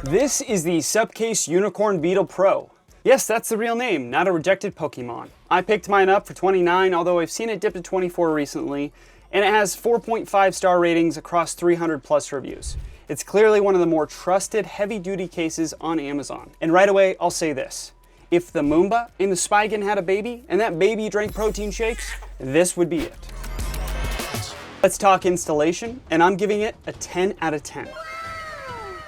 This is the Supcase Unicorn Beetle Pro. Yes, that's the real name, not a rejected Pokemon. I picked mine up for $29, although I've seen it dip to $24 recently, and it has 4.5 star ratings across 300 plus reviews. It's clearly one of the more trusted heavy-duty cases on Amazon. And right away, I'll say this. If the Moomba and the Spygen had a baby, and that baby drank protein shakes, this would be it. Let's talk installation, and I'm giving it a 10 out of 10.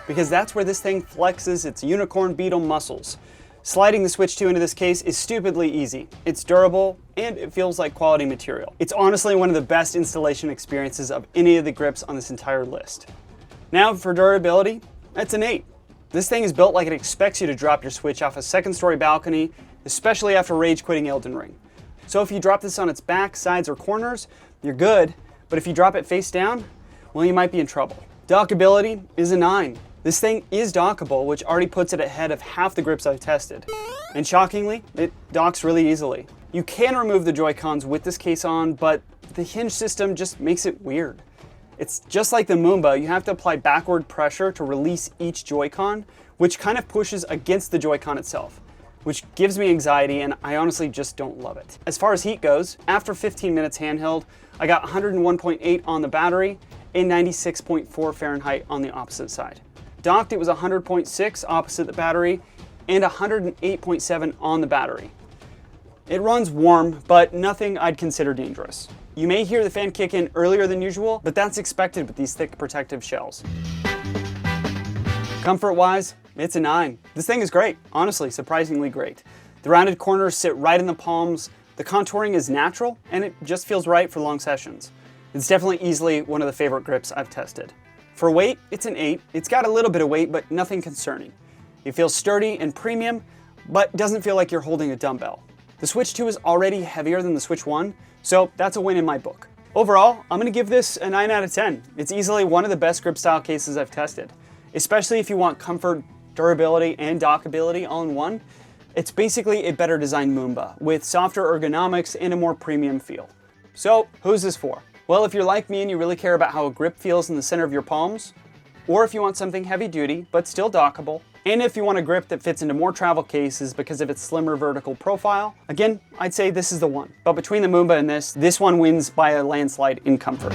Because that's where this thing flexes its unicorn beetle muscles. Sliding the Switch 2 into this case is stupidly easy. It's durable, and it feels like quality material. It's honestly one of the best installation experiences of any of the grips on this entire list. Now for durability, that's an 8. This thing is built like it expects you to drop your Switch off a second-story balcony, especially after rage quitting Elden Ring. So if you drop this on its back, sides, or corners, you're good, but if you drop it face down, well, you might be in trouble. Dockability is a 9. This thing is dockable, which already puts it ahead of half the grips I've tested. And shockingly, it docks really easily. You can remove the Joy-Cons with this case on, but the hinge system just makes it weird. It's just like the Moomba, you have to apply backward pressure to release each Joy-Con, which kind of pushes against the Joy-Con itself, which gives me anxiety, and I honestly just don't love it. As far as heat goes, after 15 minutes handheld, I got 101.8 on the battery and 96.4 Fahrenheit on the opposite side. Docked, it was 100.6 opposite the battery and 108.7 on the battery. It runs warm, but nothing I'd consider dangerous. You may hear the fan kick in earlier than usual, but that's expected with these thick protective shells. Comfort-wise, it's a 9. This thing is great, honestly, surprisingly great. The rounded corners sit right in the palms, the contouring is natural, and it just feels right for long sessions. It's definitely easily one of the favorite grips I've tested. For weight, it's an 8. It's got a little bit of weight, but nothing concerning. It feels sturdy and premium, but doesn't feel like you're holding a dumbbell. The Switch 2 is already heavier than the Switch 1, so that's a win in my book. Overall, I'm gonna give this a 9 out of 10. It's easily one of the best grip style cases I've tested, especially if you want comfort, durability, and dockability all in one. It's basically a better designed Moomba with softer ergonomics and a more premium feel. So, who's this for? Well, if you're like me and you really care about how a grip feels in the center of your palms, or if you want something heavy duty but still dockable, and if you want a grip that fits into more travel cases because of its slimmer vertical profile, again, I'd say this is the one. But between the Moomba and this one wins by a landslide in comfort.